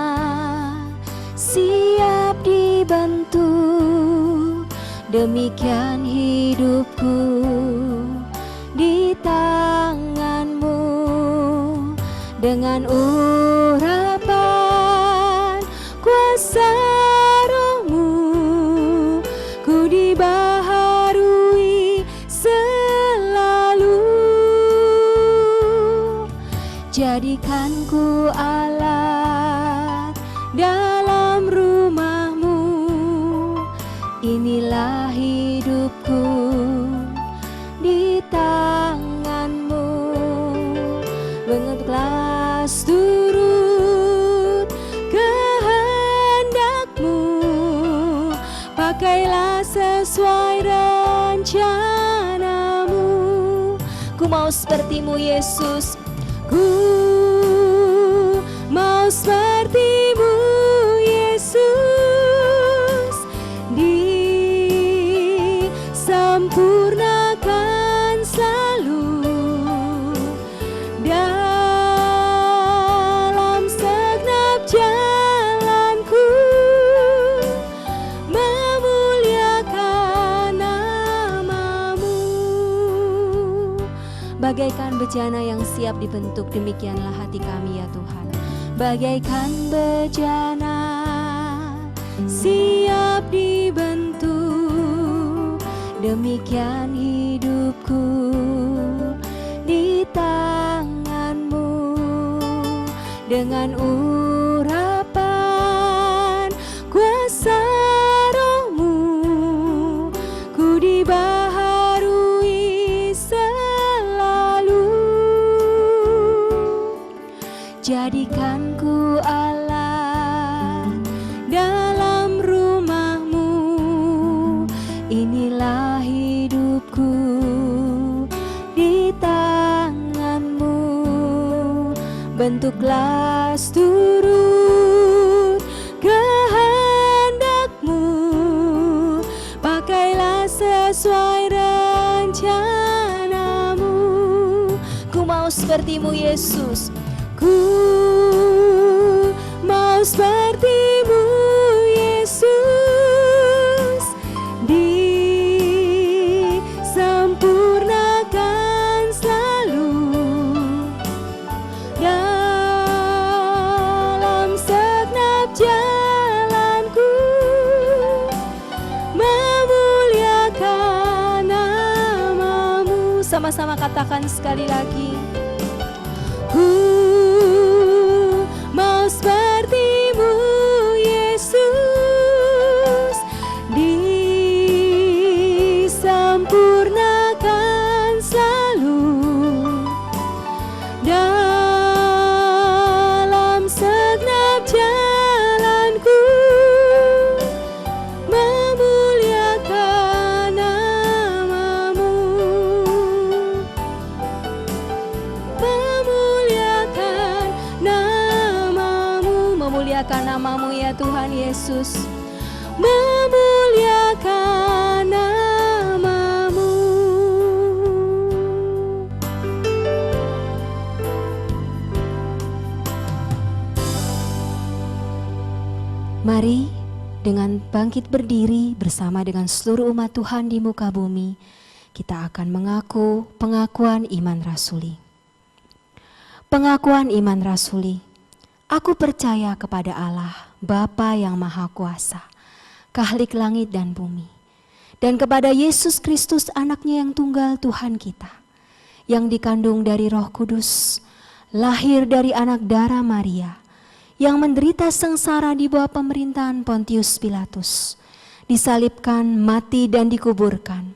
Speaker 3: siap dibentuk, demikian hidupku di tanganmu. Dengan urapan kuasa rohmu, ku dibaharui selalu. Jadikan ku alat dalam rumahmu, inilah hidupku di tanganmu. Bentuklah turut kehendakmu, pakailah sesuai rencanamu. Ku mau sepertimu Yesus, ku mau sepertimu Yesus, disempurnakan selalu dalam segenap jalanku, memuliakan namamu. Bagaikan bejana yang siap dibentuk, demikianlah hati kami ya Tuhan. Bagaikan bejana siap dibentuk, demikian hidupku di tanganmu. Dengan urapan kuasa rohmu, ku dibaharui selalu. Jadikan ku alat dalam rumahmu, inilah hidupku di tanganmu. Bentuklah turut kehendakmu, pakailah sesuai rencanamu. Ku mau sepertimu Yesus, ku mau sepertimu Yesus, disempurnakan selalu dalam segenap jalanku, memuliakan namamu. Sama-sama katakan sekali lagi. Ku mau sepertimu Yesus, disempurnakan selalu dalam segenap jalanku, memuliakan namamu. Memuliakan namamu ya Tuhan Yesus, memuliakan namamu. Mari dengan bangkit berdiri bersama dengan seluruh umat Tuhan di muka bumi, kita akan mengaku pengakuan iman rasuli. Pengakuan iman rasuli. Aku percaya kepada Allah, Bapa yang Maha Kuasa, Khalik langit dan bumi, dan kepada Yesus Kristus anaknya yang tunggal Tuhan kita, yang dikandung dari Roh Kudus, lahir dari anak darah Maria, yang menderita sengsara di bawah pemerintahan Pontius Pilatus, disalibkan, mati dan dikuburkan,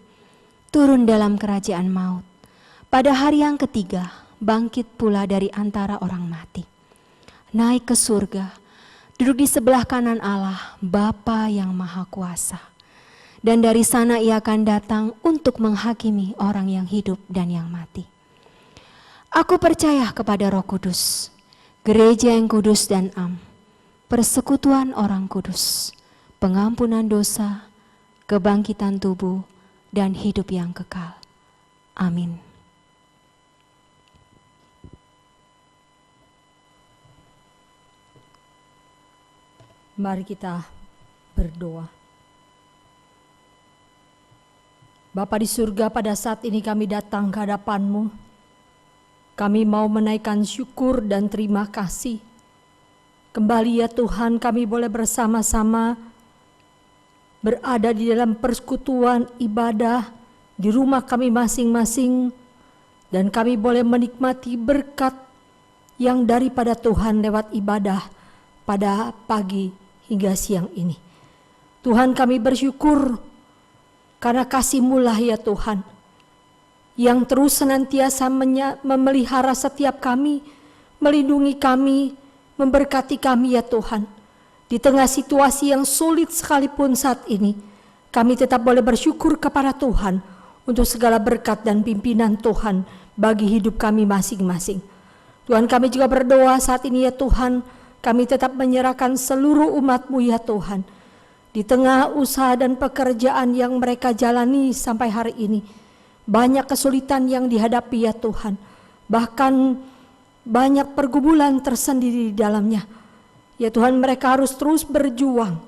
Speaker 3: turun dalam kerajaan maut. Pada hari yang ketiga, bangkit pula dari antara orang mati. Naik ke surga, duduk di sebelah kanan Allah, Bapa yang Maha Kuasa. Dan dari sana ia akan datang untuk menghakimi orang yang hidup dan yang mati. Aku percaya kepada Roh Kudus, gereja yang kudus dan am, persekutuan orang kudus, pengampunan dosa, kebangkitan tubuh, dan hidup yang kekal. Amin.
Speaker 4: Mari kita berdoa. Bapa di surga, pada saat ini kami datang ke hadapan-Mu. Kami mau menaikkan syukur dan terima kasih. Kembali ya Tuhan, kami boleh bersama-sama berada di dalam persekutuan ibadah di rumah kami masing-masing. Dan kami boleh menikmati berkat yang daripada Tuhan lewat ibadah pada pagi hingga siang ini. Tuhan, kami bersyukur karena kasih-Mu lah ya Tuhan, yang terus senantiasa memelihara setiap kami, melindungi kami, memberkati kami ya Tuhan. Di tengah situasi yang sulit sekalipun saat ini, kami tetap boleh bersyukur kepada Tuhan untuk segala berkat dan pimpinan Tuhan bagi hidup kami masing-masing. Tuhan, kami juga berdoa saat ini ya Tuhan, kami tetap menyerahkan seluruh umat-Mu ya Tuhan. Di tengah usaha dan pekerjaan yang mereka jalani sampai hari ini, banyak kesulitan yang dihadapi ya Tuhan. Bahkan banyak pergumulan tersendiri di dalamnya. Ya Tuhan, mereka harus terus berjuang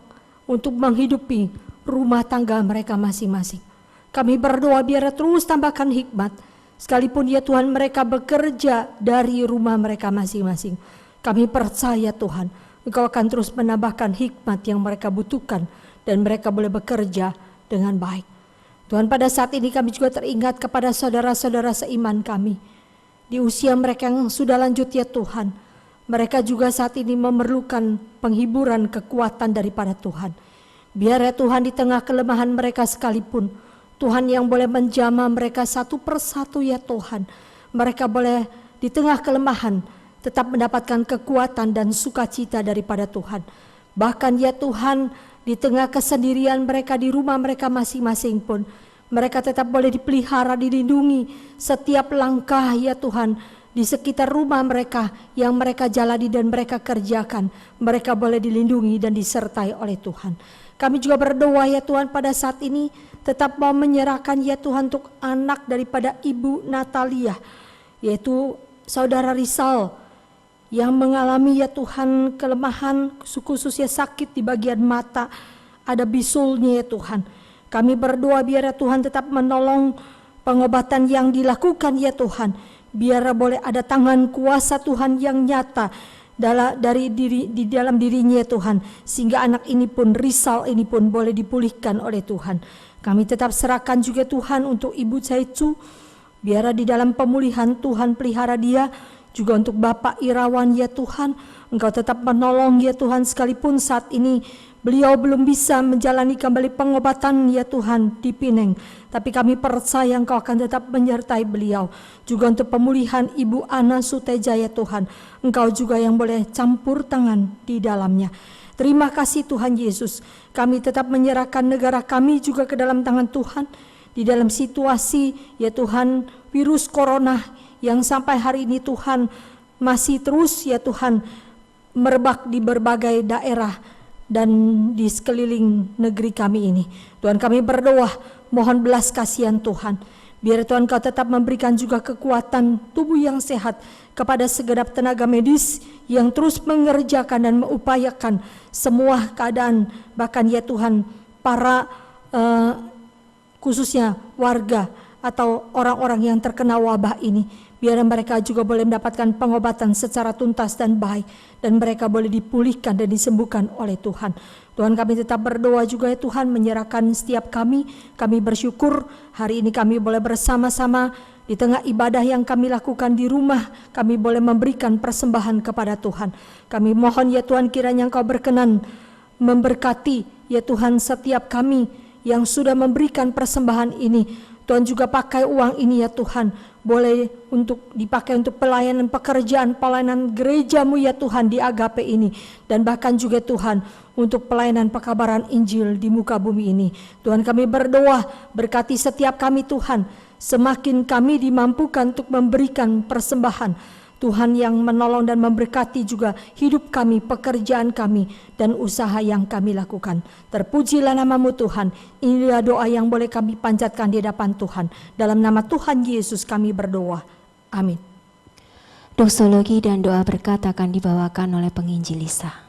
Speaker 4: untuk menghidupi rumah tangga mereka masing-masing. Kami berdoa biar terus tambahkan hikmat, sekalipun ya Tuhan mereka bekerja dari rumah mereka masing-masing. Kami percaya Tuhan, Engkau akan terus menambahkan hikmat yang mereka butuhkan dan mereka boleh bekerja dengan baik. Tuhan, pada saat ini kami juga teringat kepada saudara-saudara seiman kami. Di usia mereka yang sudah lanjut ya Tuhan, mereka juga saat ini memerlukan penghiburan kekuatan daripada Tuhan. Biar ya Tuhan di tengah kelemahan mereka sekalipun, Tuhan yang boleh menjamah mereka satu persatu ya Tuhan. Mereka boleh di tengah kelemahan tetap mendapatkan kekuatan dan sukacita daripada Tuhan. Bahkan ya Tuhan, di tengah kesendirian mereka di rumah mereka masing-masing pun, mereka tetap boleh dipelihara, dilindungi setiap langkah ya Tuhan. Di sekitar rumah mereka yang mereka jalani dan mereka kerjakan, mereka boleh dilindungi dan disertai oleh Tuhan. Kami juga berdoa ya Tuhan pada saat ini, tetap mau menyerahkan ya Tuhan untuk anak daripada Ibu Natalia, yaitu Saudara Rizal, yang mengalami ya Tuhan kelemahan, khususnya sakit di bagian mata, ada bisulnya ya Tuhan. Kami berdoa biar ya Tuhan tetap menolong pengobatan yang dilakukan ya Tuhan. Biar boleh ada tangan kuasa Tuhan yang nyata di dalam dirinya ya Tuhan. Sehingga anak ini pun, Rizal ini pun boleh dipulihkan oleh Tuhan. Kami tetap serahkan juga Tuhan untuk Ibu Caicu. Biar di dalam pemulihan Tuhan pelihara dia. Juga untuk Bapak Irawan ya Tuhan, Engkau tetap menolong ya Tuhan, sekalipun saat ini beliau belum bisa menjalani kembali pengobatan ya Tuhan di Pineng. Tapi kami percaya Engkau akan tetap menyertai beliau. Juga untuk pemulihan Ibu Ana Suteja ya Tuhan, Engkau juga yang boleh campur tangan di dalamnya. Terima kasih Tuhan Yesus, kami tetap menyerahkan negara kami juga ke dalam tangan Tuhan. Di dalam situasi ya Tuhan virus corona yang sampai hari ini Tuhan masih terus ya Tuhan merebak di berbagai daerah dan di sekeliling negeri kami ini. Tuhan, kami berdoa mohon belas kasihan Tuhan. Biar Tuhan Kau tetap memberikan juga kekuatan tubuh yang sehat kepada segenap tenaga medis yang terus mengerjakan dan mengupayakan semua keadaan, bahkan ya Tuhan para khususnya warga atau orang-orang yang terkena wabah ini. Biar mereka juga boleh mendapatkan pengobatan secara tuntas dan baik, dan mereka boleh dipulihkan dan disembuhkan oleh Tuhan. Tuhan, kami tetap berdoa juga ya Tuhan, menyerahkan setiap kami bersyukur hari ini kami boleh bersama-sama di tengah ibadah yang kami lakukan di rumah, kami boleh memberikan persembahan kepada Tuhan. Kami mohon ya Tuhan, kiranya Engkau berkenan memberkati ya Tuhan setiap kami yang sudah memberikan persembahan ini. Tuhan juga pakai uang ini ya Tuhan, boleh untuk dipakai untuk pelayanan pekerjaan, pelayanan gerejamu ya Tuhan di Agape ini. Dan bahkan juga Tuhan untuk pelayanan pekabaran Injil di muka bumi ini. Tuhan kami berdoa, berkati setiap kami Tuhan, semakin kami dimampukan untuk memberikan persembahan. Tuhan yang menolong dan memberkati juga hidup kami, pekerjaan kami, dan usaha yang kami lakukan. Terpujilah namamu Tuhan. Inilah doa yang boleh kami panjatkan di hadapan Tuhan. Dalam nama Tuhan Yesus kami berdoa. Amin.
Speaker 3: Doksologi dan doa berkat akan dibawakan oleh penginjil Lisa.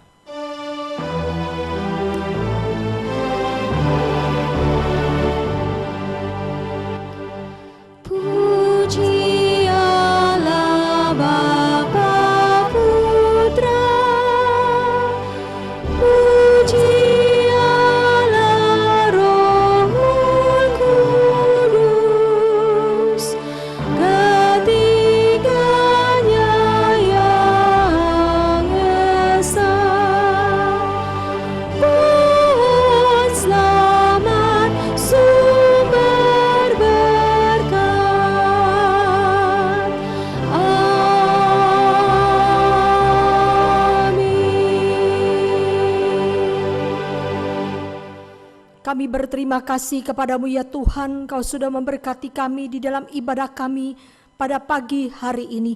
Speaker 4: Kami berterima kasih kepadamu ya Tuhan, Kau sudah memberkati kami di dalam ibadah kami pada pagi hari ini.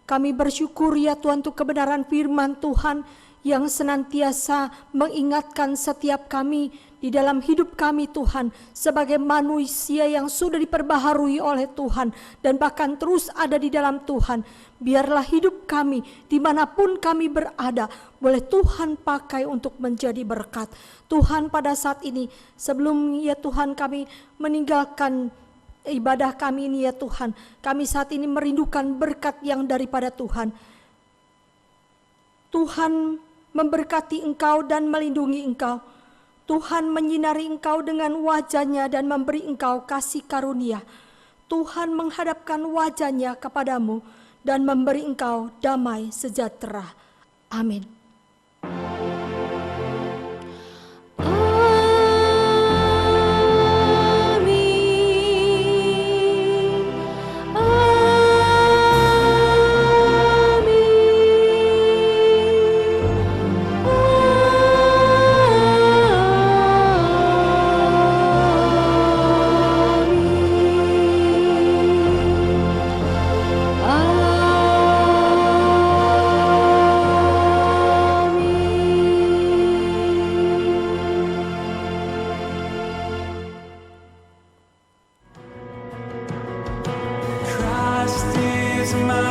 Speaker 4: Kami bersyukur ya Tuhan untuk kebenaran firman Tuhan yang senantiasa mengingatkan setiap kami di dalam hidup kami Tuhan, sebagai manusia yang sudah diperbaharui oleh Tuhan dan bahkan terus ada di dalam Tuhan. Biarlah hidup kami dimanapun kami berada boleh Tuhan pakai untuk menjadi berkat. Tuhan, pada saat ini sebelum ya Tuhan kami meninggalkan ibadah kami ini ya Tuhan, kami saat ini merindukan berkat yang daripada Tuhan. Tuhan memberkati engkau dan melindungi engkau. Tuhan menyinari engkau dengan wajah-Nya dan memberi engkau kasih karunia. Tuhan menghadapkan wajah-Nya kepadamu dan memberi engkau damai sejahtera. Amin.
Speaker 1: Christ is my